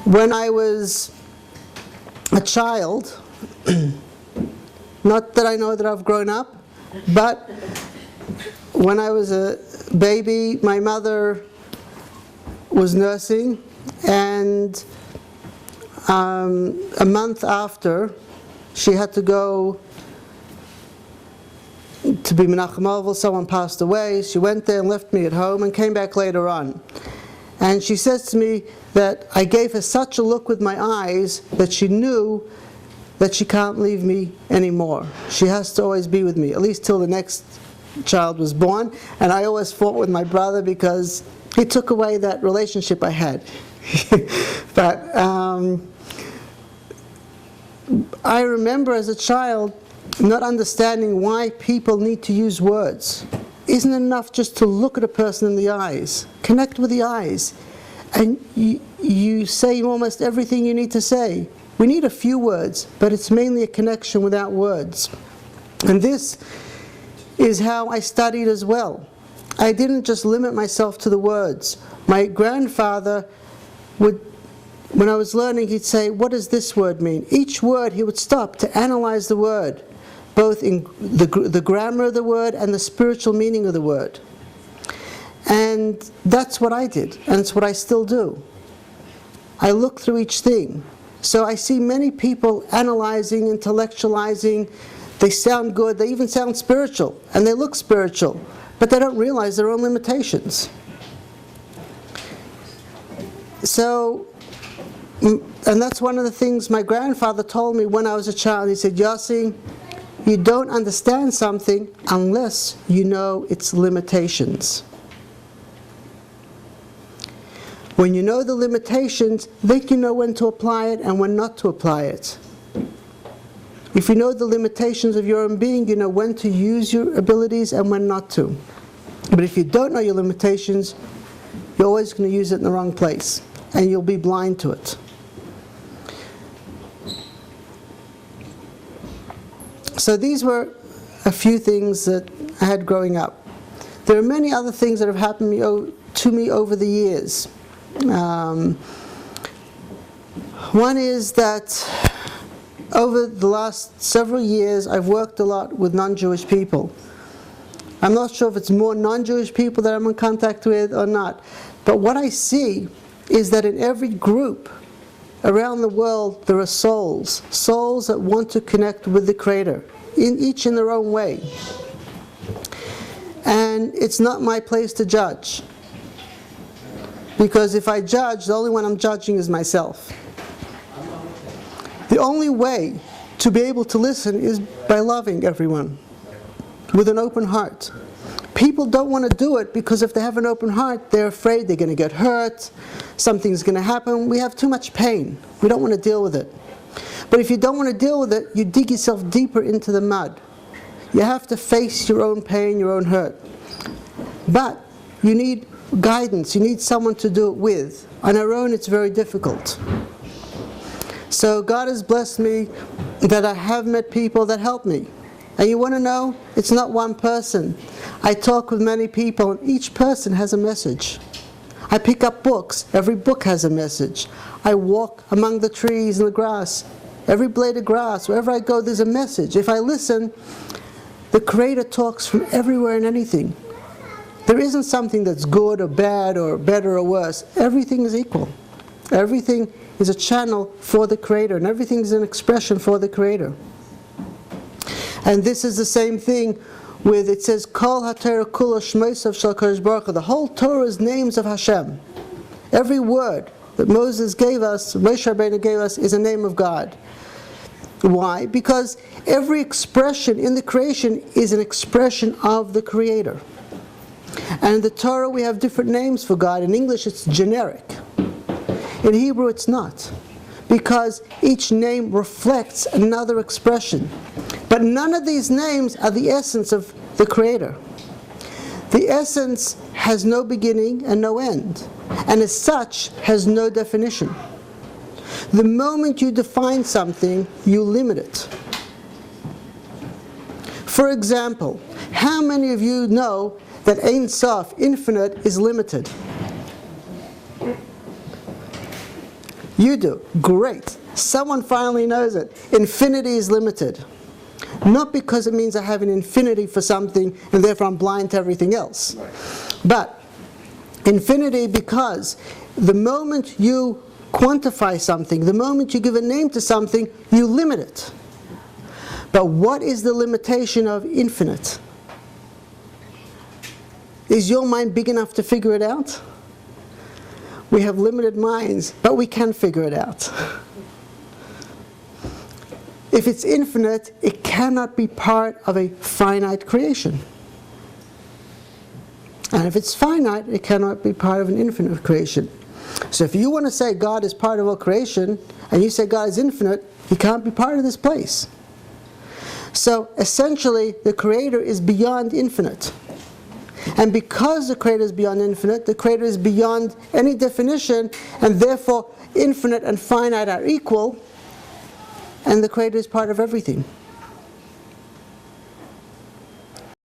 When I was a child, not that I know that I've grown up, but when I was a baby, my mother was nursing, and a month after, she had to go to be Menachem Ovel. Someone passed away. She went there and left me at home and came back later on. And she says to me that I gave her such a look with my eyes that she knew that she can't leave me anymore. She has to always be with me, at least till the next child was born. And I always fought with my brother because he took away that relationship I had. But I remember as a child not understanding why people need to use words. Isn't it enough just to look at a person in the eyes, connect with the eyes, and you say almost everything you need to say? We need a few words, but it's mainly a connection without words. And this is how I studied as well. I didn't just limit myself to the words. My grandfather would, when I was learning, he'd say, what does this word mean? Each word he would stop to analyze the word, both in the grammar of the word and the spiritual meaning of the word. And that's what I did, and it's what I still do. I look through each thing. So I see many people analyzing, intellectualizing. They sound good, they even sound spiritual, and they look spiritual, but they don't realize their own limitations. So, and that's one of the things my grandfather told me when I was a child. He said, Yossi, you don't understand something unless you know its limitations. When you know the limitations, then you know when to apply it and when not to apply it. If you know the limitations of your own being, you know when to use your abilities and when not to. But if you don't know your limitations, you're always going to use it in the wrong place, and you'll be blind to it. So these were a few things that I had growing up. There are many other things that have happened to me over the years. One is that over the last several years I've worked a lot with non-Jewish people. I'm not sure if it's more non-Jewish people that I'm in contact with or not, but what I see is that in every group around the world there are souls that want to connect with the Creator, each in their own way. And it's not my place to judge, because if I judge, the only one I'm judging is myself. The only way to be able to listen is by loving everyone with an open heart. People don't want to do it because if they have an open heart, they're afraid they're going to get hurt, something's going to happen. We have too much pain. We don't want to deal with it. But if you don't want to deal with it, you dig yourself deeper into the mud. You have to face your own pain, your own hurt. But you need guidance. You need someone to do it with. On our own, it's very difficult. So God has blessed me that I have met people that help me. And you want to know? It's not one person. I talk with many people, and each person has a message. I pick up books. Every book has a message. I walk among the trees and the grass. Every blade of grass, wherever I go, there's a message. If I listen, the Creator talks from everywhere and anything. There isn't something that's good or bad or better or worse. Everything is equal. Everything is a channel for the Creator, and everything is an expression for the Creator. And this is the same thing with, it says, Kol HaTorah Kula Shmosav Shel Kadosh Baruch Hu. The whole Torah is names of Hashem. Every word that Moses gave us, Moshe Rabbeinu gave us, is a name of God. Why? Because every expression in the creation is an expression of the Creator. And in the Torah we have different names for God. In English it's generic. In Hebrew it's not. Because each name reflects another expression. But none of these names are the essence of the Creator. The essence has no beginning and no end, and as such has no definition. The moment you define something, you limit it. For example, how many of you know that Ein Sof, infinite, is limited? You do. Great. Someone finally knows it. Infinity is limited. Not because it means I have an infinity for something and therefore I'm blind to everything else. But infinity because the moment you quantify something, the moment you give a name to something, you limit it. But what is the limitation of infinite? Is your mind big enough to figure it out? We have limited minds, but we can figure it out. If it's infinite, it cannot be part of a finite creation. And if it's finite, it cannot be part of an infinite creation. So if you want to say God is part of all creation, and you say God is infinite, He can't be part of this place. So essentially, the Creator is beyond infinite. And because the Creator is beyond infinite, the Creator is beyond any definition, and therefore infinite and finite are equal, and the Creator is part of everything.